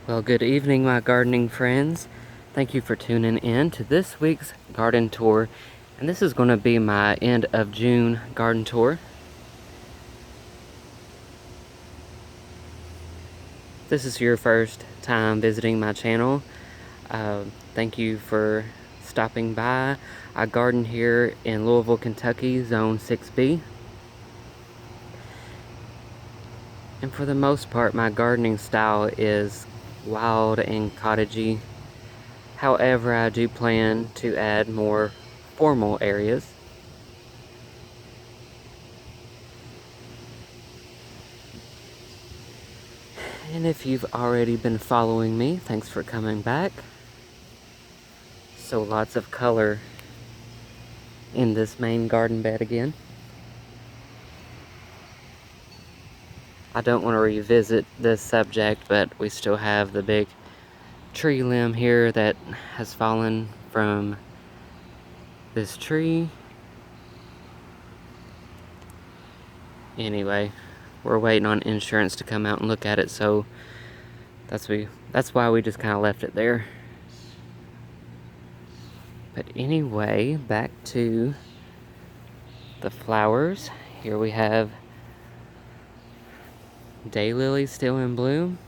Well, good evening, my gardening friends. Thank you for tuning in to this week's garden tour. And this is going to be my end of June garden tour. If this is your first time visiting my channel, thank you for stopping by. I garden here in Louisville, Kentucky, Zone 6B. And for the most part, my gardening style is wild and cottagey. However, I do plan to add more formal areas. And if you've already been following me, thanks for coming back. So lots of color in this main garden bed again. I don't want to revisit this subject, but we still have the big tree limb here that has fallen from this tree. Anyway, we're waiting on insurance to come out and look at it, so that's why we just kind of left it there. But anyway, back to the flowers. Here we have daylilies still in bloom.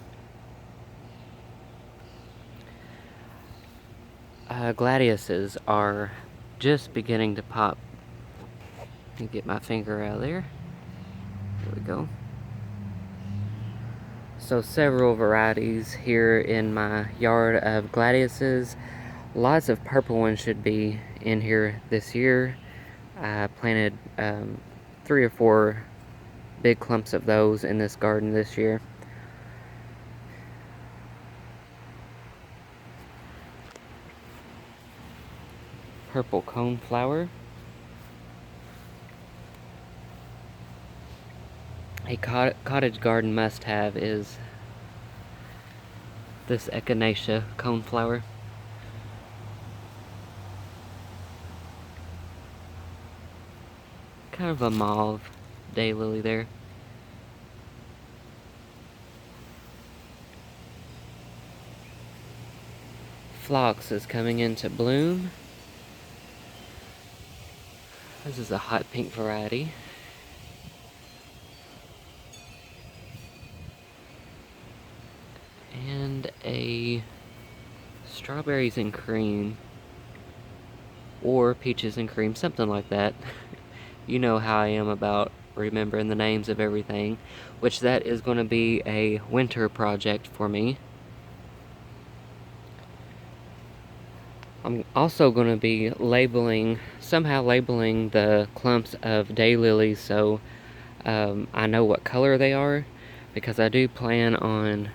Gladiuses are just beginning to pop. Let me get my finger out of there. There we go. So several varieties here in my yard of gladiuses. Lots of purple ones should be in here this year. I planted 3 or 4 big clumps of those in this garden this year. Purple coneflower. A cottage garden must-have is this echinacea coneflower. Kind of a mauve daylily there. Phlox is coming into bloom. This is a hot pink variety. And a strawberries and cream, or peaches and cream, something like that. You know how I am about remembering the names of everything, which that is going to be a winter project for me. I'm also going to be somehow labeling the clumps of daylilies so I know what color they are, because I do plan on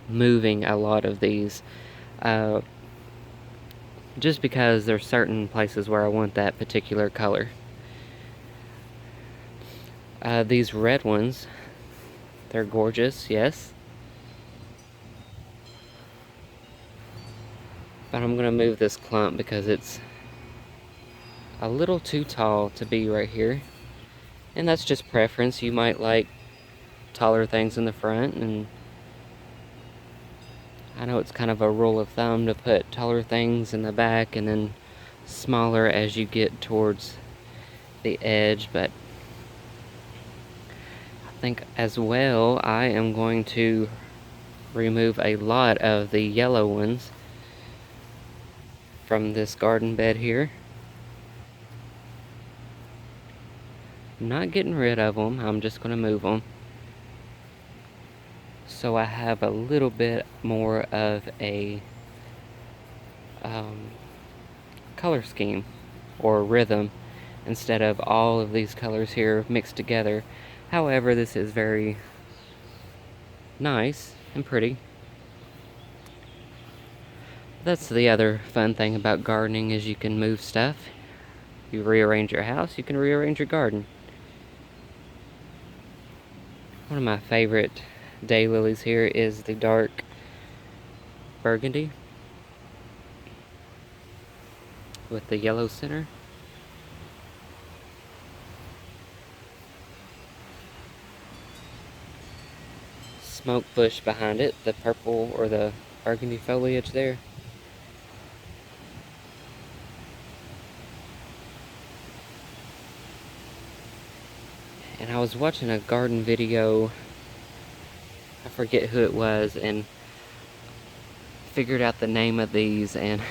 moving a lot of these, just because there's certain places where I want that particular color. These red ones, they're gorgeous, yes. But I'm gonna move this clump because it's a little too tall to be right here. And that's just preference. You might like taller things in the front, and I know it's kind of a rule of thumb to put taller things in the back and then smaller as you get towards the edge, but I think as well I am going to remove a lot of the yellow ones from this garden bed here. I'm not getting rid of them, I'm just going to move them, so I have a little bit more of a color scheme or rhythm instead of all of these colors here mixed together. However, this is very nice and pretty. That's the other fun thing about gardening, is you can move stuff. You rearrange your house, you can rearrange your garden. One of my favorite daylilies here is the dark burgundy with the yellow center. smoke bush behind it, the purple or the burgundy foliage there. And I was watching a garden video, I forget who it was, and figured out the name of these, and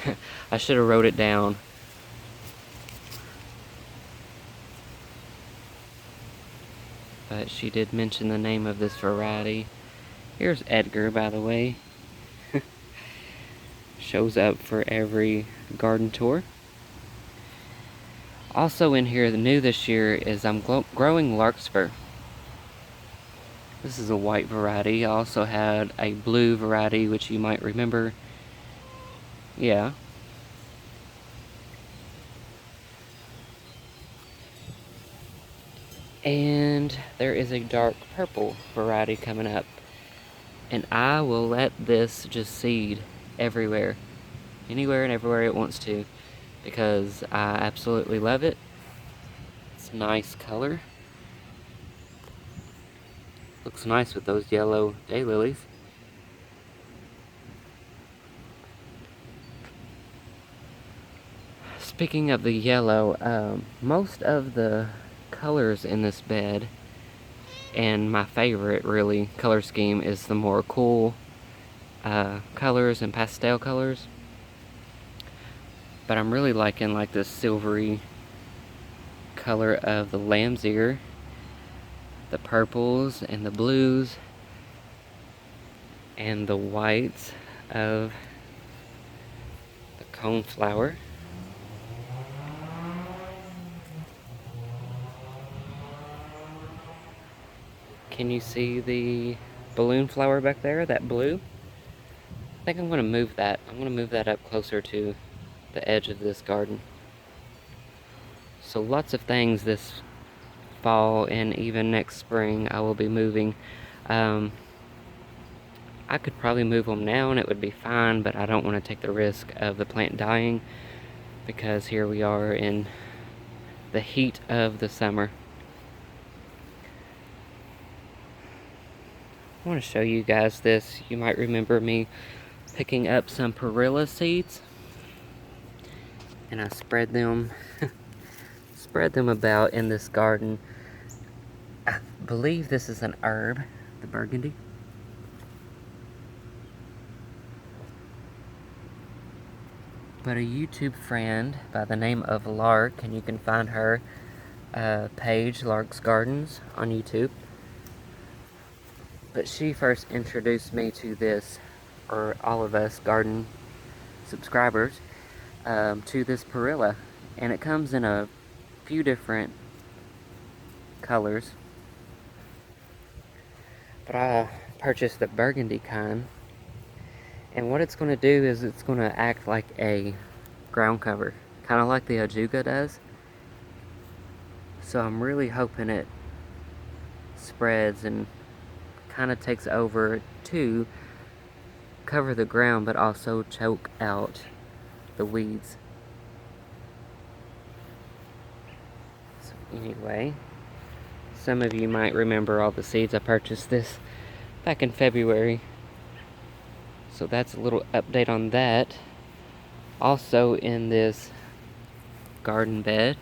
I should have wrote it down. But she did mention the name of this variety. Here's Edgar, by the way. Shows up for every garden tour. Also in here, the new this year is I'm growing larkspur. This is a white variety. I also had a blue variety, which you might remember. Yeah. And there is a dark purple variety coming up. And I will let this just seed everywhere. Anywhere and everywhere it wants to. Because I absolutely love it. It's a nice color. Looks nice with those yellow daylilies. Speaking of the yellow, most of the colors in this bed, and my favorite really color scheme, is the more cool colors and pastel colors. But I'm really liking like this silvery color of the lamb's ear, the purples and the blues, and the whites of the coneflower. Can you see the balloon flower back there, that blue? I think I'm going to move that. I'm going to move that up closer to the edge of this garden. So lots of things this fall and even next spring I will be moving. I could probably move them now and it would be fine, but I don't want to take the risk of the plant dying because here we are in the heat of the summer. I want to show you guys this. You might remember me picking up some perilla seeds, and I spread them about in this garden. I believe this is an herb, the burgundy. But a YouTube friend by the name of Lark, and you can find her page, Lark's Gardens, on YouTube. But she first introduced me to this, or all of us garden subscribers, to this perilla. And it comes in a few different colors. But I purchased the burgundy kind. And what it's going to do is it's going to act like a ground cover, kind of like the ajuga does. So I'm really hoping it spreads and kind of takes over to cover the ground, but also choke out the weeds. So anyway, some of you might remember all the seeds. I purchased this back in February. So that's a little update on that. Also in this garden bed,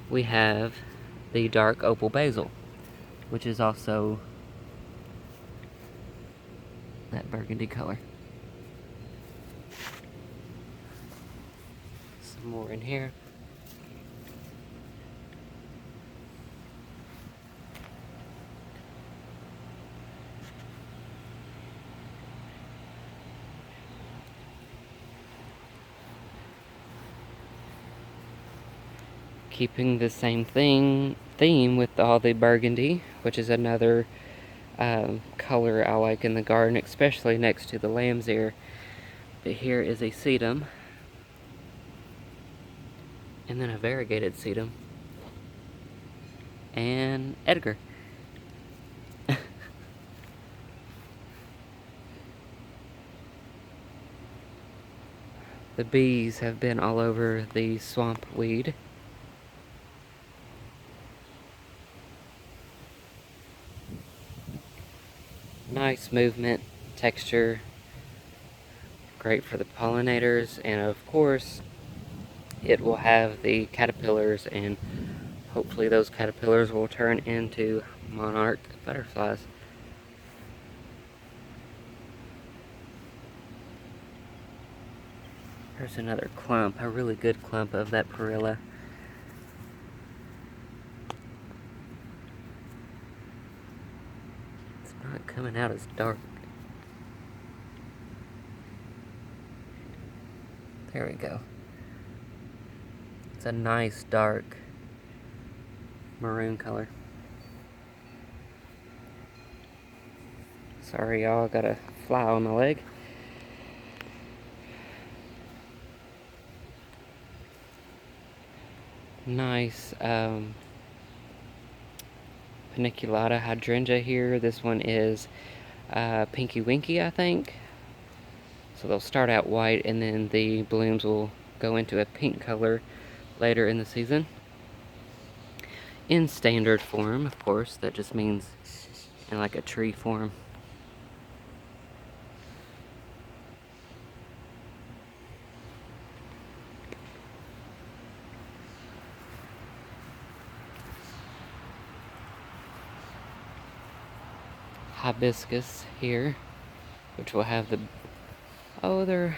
we have the dark opal basil, which is also that burgundy color. Some more in here. Keeping the same theme with all the burgundy, which is another color I like in the garden, especially next to the lamb's ear. But here is a sedum, and then a variegated sedum, and Edgar. The bees have been all over the swamp weed. Nice movement, texture, great for the pollinators, and of course it will have the caterpillars, and hopefully those caterpillars will turn into monarch butterflies. There's another clump, a really good clump of that perilla. It's not coming out as dark. There we go. It's a nice dark maroon color. Sorry y'all, got a fly on my leg. Nice paniculata hydrangea here. This one is Pinky Winky, I think. So they'll start out white and then the blooms will go into a pink color later in the season. In standard form, of course, that just means in like a tree form. Hibiscus here, which will have the, oh, they're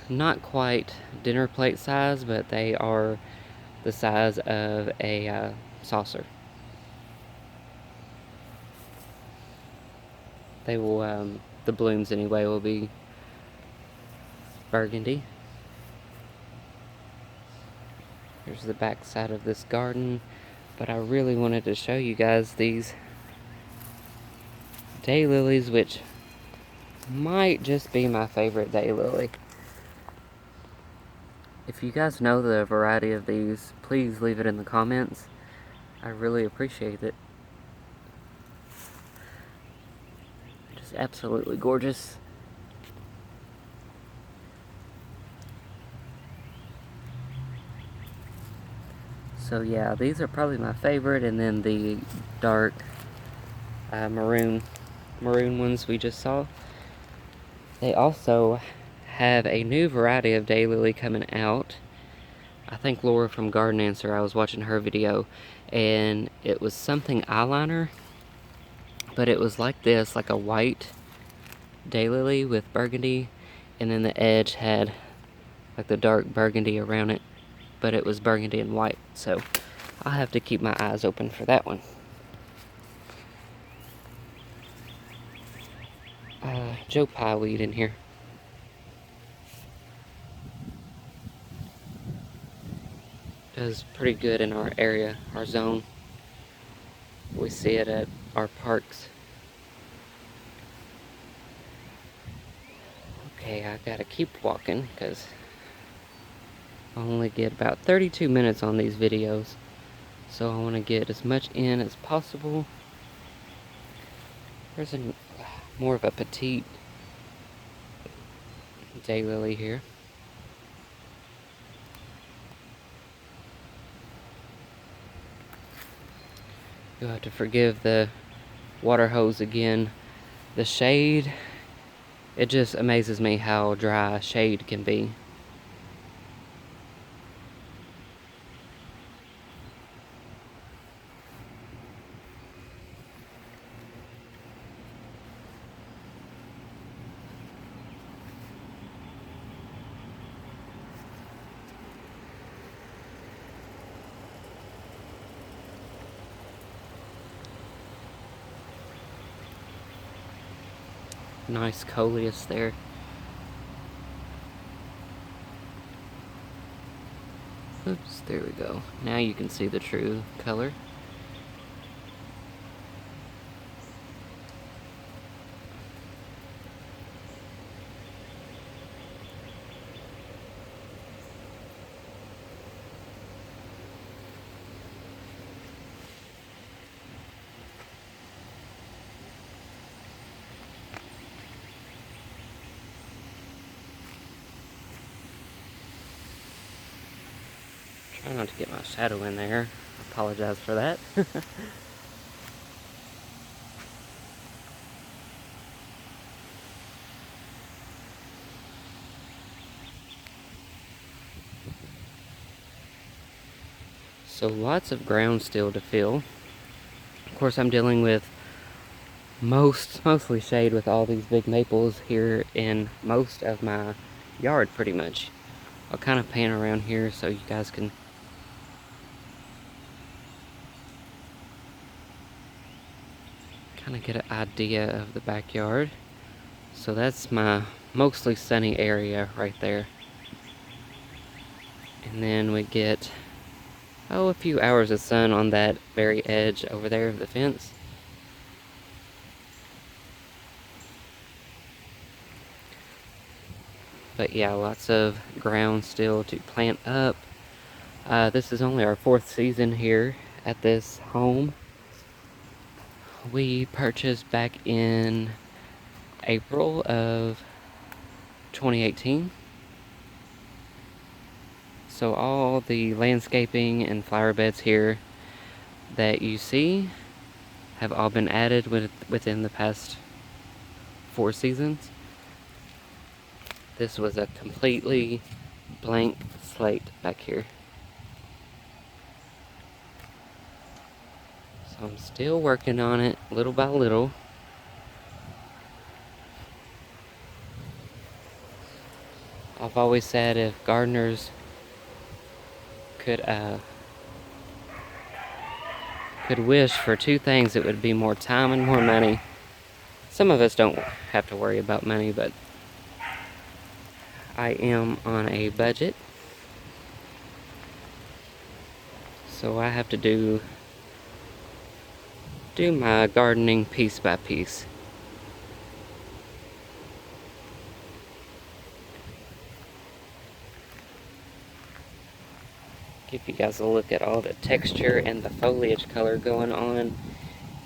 not quite dinner plate size, but they are the size of a saucer. They will, the blooms anyway, will be burgundy. Here's the back side of this garden, but I really wanted to show you guys these daylilies, which might just be my favorite daylily. If you guys know the variety of these, please leave it in the comments. I really appreciate it. Just absolutely gorgeous. So yeah, these are probably my favorite, and then the dark maroon ones we just saw. They also have a new variety of daylily coming out. I think Laura from Garden Answer, I was watching her video, and it was something eyeliner, but it was like this, like a white daylily with burgundy, and then the edge had like the dark burgundy around it, but it was burgundy and white, so I'll have to keep my eyes open for that one. Joe Pye weed in here. Does pretty good in our area, our zone. We see it at our parks. Okay, I gotta keep walking because I only get about 32 minutes on these videos. So I want to get as much in as possible. There's more of a petite daylily here. You'll have to forgive the water hose again. The shade, it just amazes me how dry shade can be. Nice coleus there. Oops, there we go. Now you can see the true color. Try not to get my shadow in there. I apologize for that. So lots of ground still to fill. Of course, I'm dealing with mostly shade with all these big maples here in most of my yard, pretty much. I'll kind of pan around here so you guys can kind of get an idea of the backyard. So that's my mostly sunny area right there. And then we get, a few hours of sun on that very edge over there of the fence. But yeah, lots of ground still to plant up. This is only our 4th season here at this home. We purchased back in April of 2018. So all the landscaping and flower beds here that you see have all been added within the past 4 seasons. This was a completely blank slate back here. So I'm still working on it little by little. I've always said if gardeners could wish for 2 things, it would be more time and more money. Some of us don't have to worry about money, but I am on a budget. So I have to do my gardening piece by piece. Give you guys a look at all the texture and the foliage color going on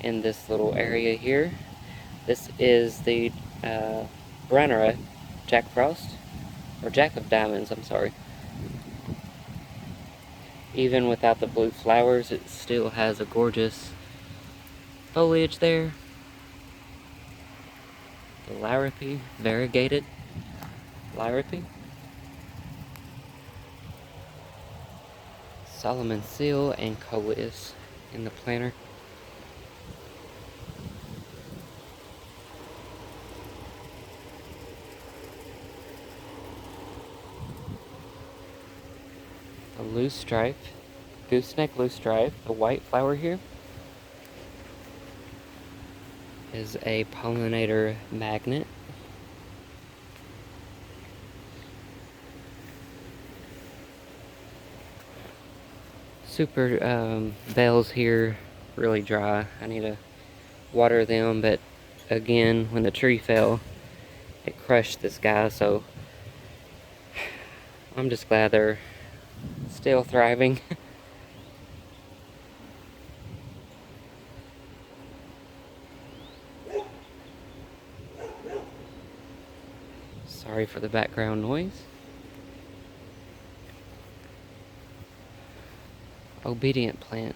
in this little area here. This is the Brunnera Jack Frost, or Jack of Diamonds, I'm sorry. Even without the blue flowers, it still has a gorgeous foliage there. The Larrapy, variegated Larrapy. Solomon Seal and Coleus in the planter. A loosestrife, gooseneck loosestrife, the white flower here, is a pollinator magnet. Super bells here, really dry. I need to water them, but again, when the tree fell, it crushed this guy, so I'm just glad they're still thriving. Sorry for the background noise. Obedient plant.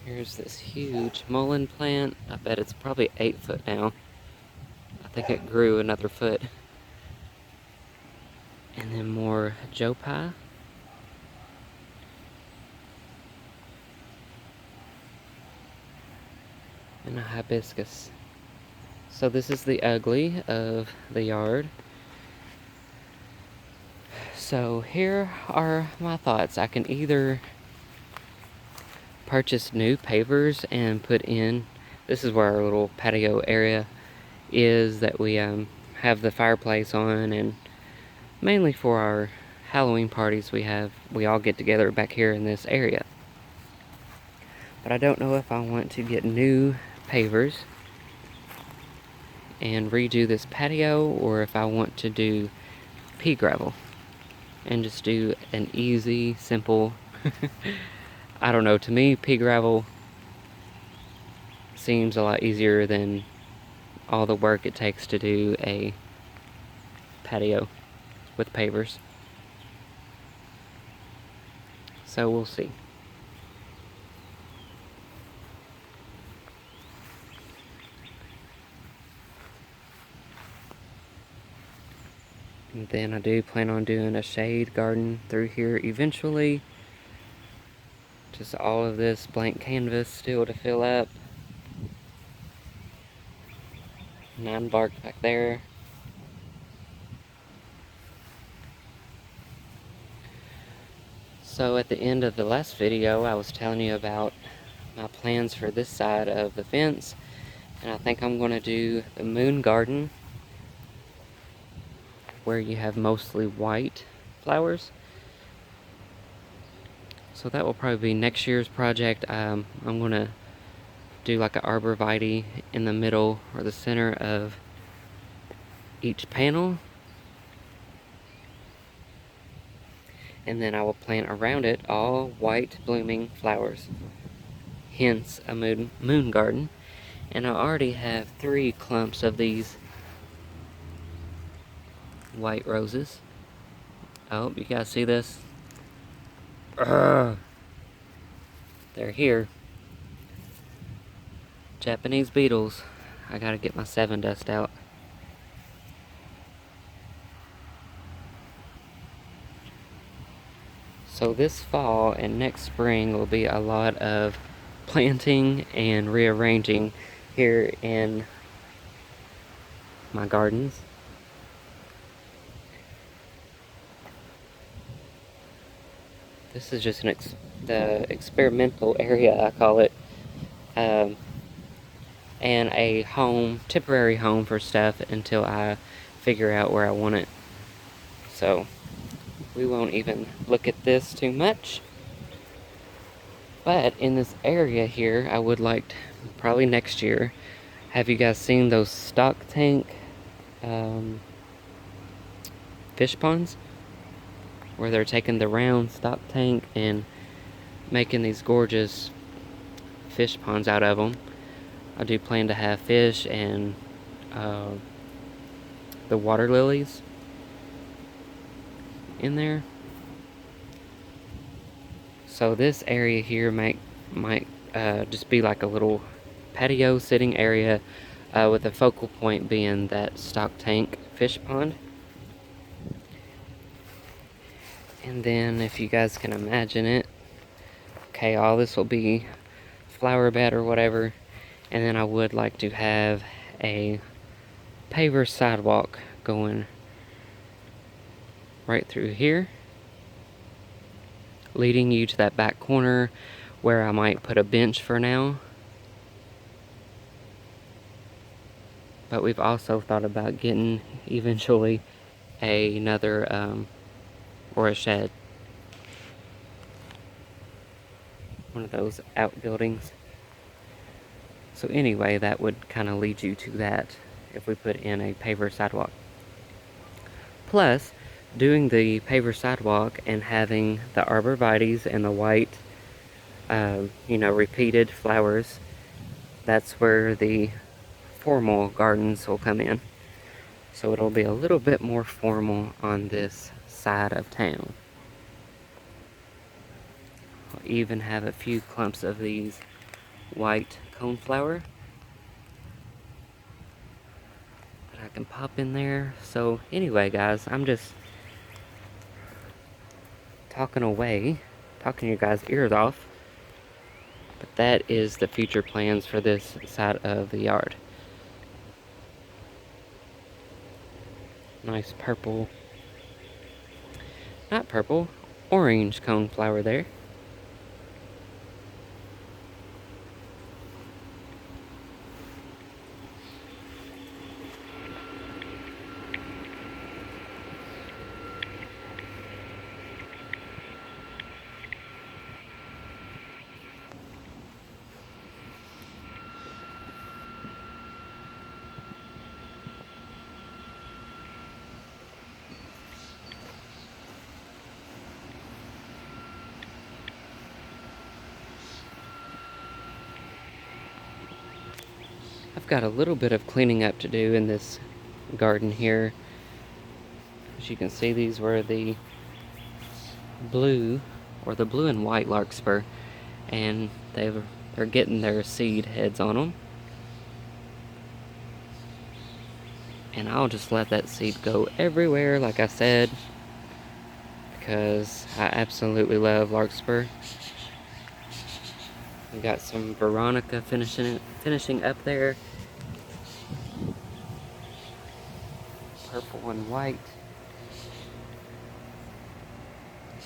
Here's this huge mullein plant. I bet it's probably 8 foot now. I think it grew another foot. And then more Joe Pye. And a hibiscus. So this is the ugly of the yard. So here are my thoughts. I can either purchase new pavers and put in, this is where our little patio area is that we have the fireplace on, and mainly for our Halloween parties we all get together back here in this area. But I don't know if I want to get new pavers and redo this patio, or if I want to do pea gravel and just do an easy, simple I don't know, to me pea gravel seems a lot easier than all the work it takes to do a patio with pavers. So we'll see. And then I do plan on doing a shade garden through here eventually. Just all of this blank canvas still to fill up. 9 bark back there. So at the end of the last video, I was telling you about my plans for this side of the fence. And I think I'm going to do the moon garden, where you have mostly white flowers. So that will probably be next year's project. I'm going to do like an arborvitae in the middle or the center of each panel. And then I will plant around it all white blooming flowers. Hence a moon garden. And I already have 3 clumps of these white roses. I hope you guys see this. They're here. Japanese beetles. I gotta get my 7 dust out. So this fall and next spring will be a lot of planting and rearranging here in my gardens. This is just the experimental area, I call it, and a home, temporary home for stuff until I figure out where I want it. So we won't even look at this too much. But in this area here, I would like to, probably next year, have you guys seen those stock tank fish ponds? Where they're taking the round stock tank and making these gorgeous fish ponds out of them. I do plan to have fish and the water lilies in there. So this area here might just be like a little patio sitting area with the focal point being that stock tank fish pond. And then if you guys can imagine it, okay, all this will be flower bed or whatever. And then I would like to have a paver sidewalk going right through here, leading you to that back corner where I might put a bench for now. But we've also thought about getting eventually another or a shed, one of those outbuildings. So anyway, that would kind of lead you to that if we put in a paver sidewalk. Plus, doing the paver sidewalk and having the arborvitaes and the white, repeated flowers, that's where the formal gardens will come in. So it'll be a little bit more formal on this side of town. I'll even have a few clumps of these white coneflower that I can pop in there. So anyway, guys, I'm just talking away, talking your guys' ears off. But that is the future plans for this side of the yard. Nice purple, not purple, orange coneflower there. I've got a little bit of cleaning up to do in this garden here. As you can see, these were the blue and white larkspur, and they're getting their seed heads on them. And I'll just let that seed go everywhere, like I said, because I absolutely love larkspur. We got some Veronica finishing up there. Purple and white.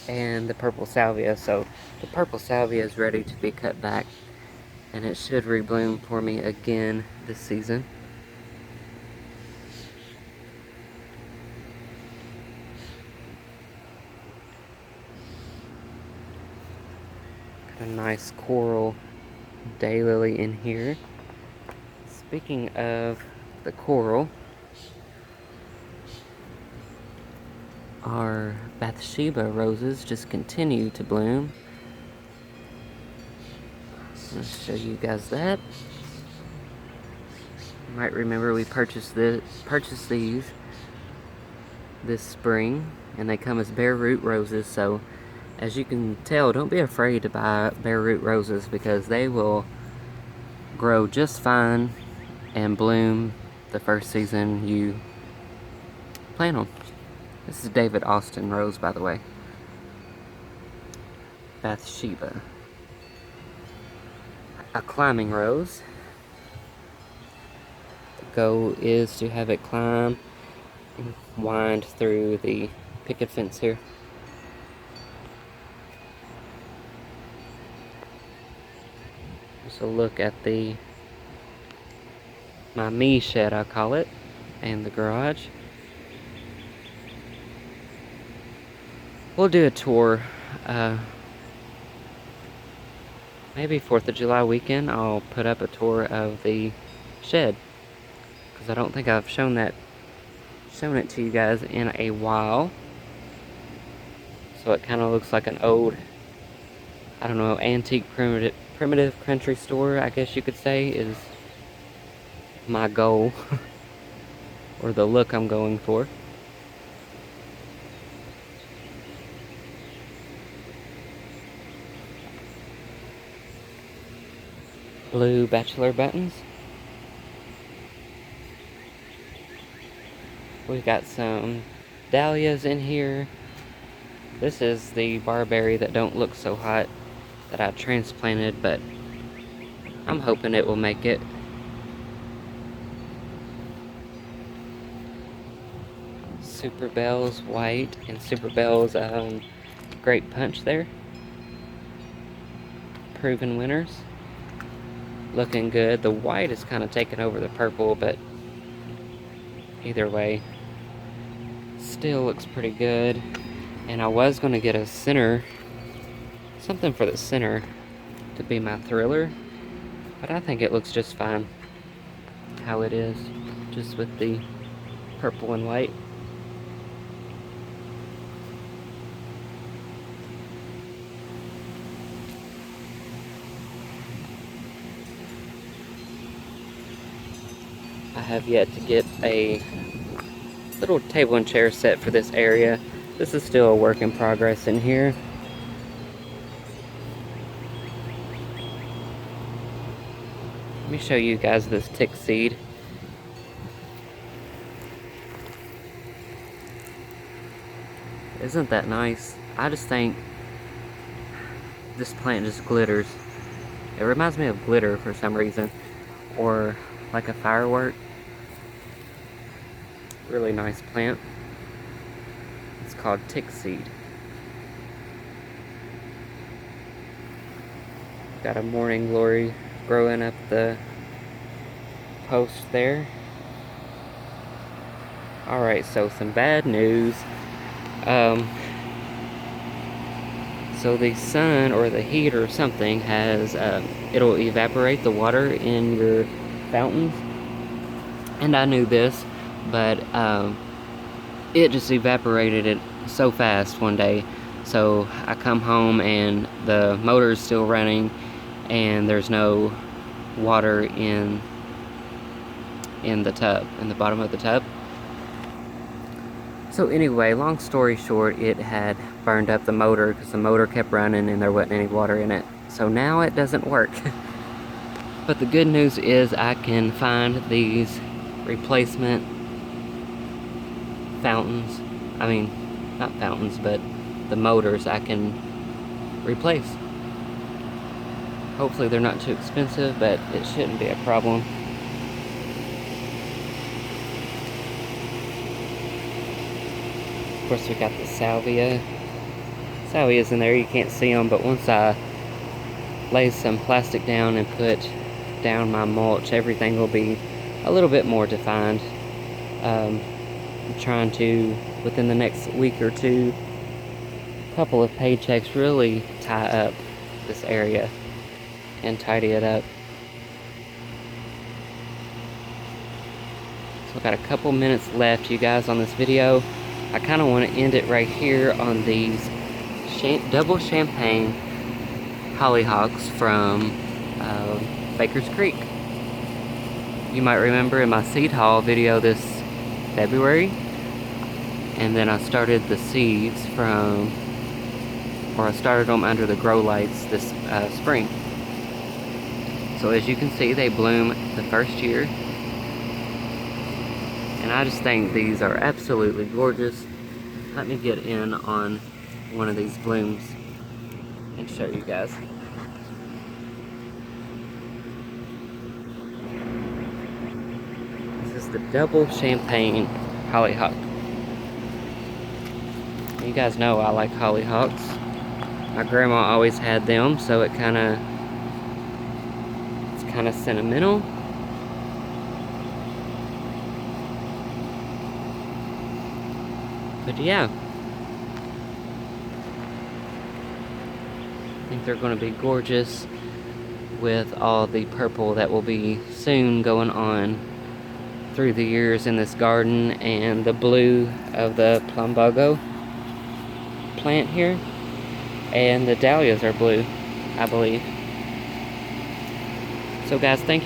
And the purple salvia. So the purple salvia is ready to be cut back, and it should rebloom for me again this season. Got a nice coral daylily in here. Speaking of the coral, our Bathsheba roses just continue to bloom. Let's show you guys that. You might remember we purchased these this spring, and they come as bare root roses. So as you can tell, don't be afraid to buy bare root roses, because they will grow just fine and bloom the first season you plant them. This is David Austin rose, by the way. Bathsheba. A climbing rose. The goal is to have it climb and wind through the picket fence here. Just a look at my me shed, I call it, and the garage. We'll do a tour, maybe 4th of July weekend. I'll put up a tour of the shed, because I don't think I've shown it to you guys in a while. So it kind of looks like an old, I don't know, antique primitive country store, I guess you could say, is my goal, or the look I'm going for. Blue bachelor buttons. We've got some dahlias in here. This is the barberry that don't look so hot that I transplanted, but I'm hoping it will make it. Super Bell's white and Super Bell's grape punch there. Proven winners. Looking good. The white is kind of taking over the purple, but either way, still looks pretty good. And I was going to get a center, something for the center to be my thriller, but I think it looks just fine how it is, just with the purple and white. I have yet to get a little table and chair set for this area. This is still a work in progress in here. Let me show you guys this tick seed. Isn't that nice? I just think this plant just glitters. It reminds me of glitter for some reason, or like a firework. Really nice plant. It's called tick seed. Got a morning glory growing up the post there. Alright, so some bad news. So the sun or the heat or something has, it'll evaporate the water in your fountains. And I knew this, but it just evaporated it so fast one day. So I come home and the motor is still running and there's no water in the tub, in the bottom of the tub. So anyway, long story short, it had burned up the motor because the motor kept running and there wasn't any water in it. So now it doesn't work. But the good news is I can find these replacement fountains, I mean, not fountains, but the motors I can replace. Hopefully they're not too expensive, but it shouldn't be a problem. Of course, we got the salvia. Salvia's in there, you can't see them, but once I lay some plastic down and put down my mulch, everything will be a little bit more defined. I'm trying to, within the next week or two, couple of paychecks, really tie up this area and tidy it up. So I've got a couple minutes left, you guys, on this video. I kind of want to end it right here on these double champagne hollyhocks from Baker's Creek. You might remember in my seed haul video this February, and then I started the seeds I started them under the grow lights this spring. So as you can see, they bloom the first year, and I just think these are absolutely gorgeous. Let me get in on one of these blooms and show you guys. This is the double champagne hollyhock. You guys know I like hollyhocks. My grandma always had them, so it's kind of sentimental. But yeah, I think they're going to be gorgeous with all the purple that will be soon going on through the years in this garden, and the blue of the plumbago plant here, and the dahlias are blue, I believe. So guys, thank you.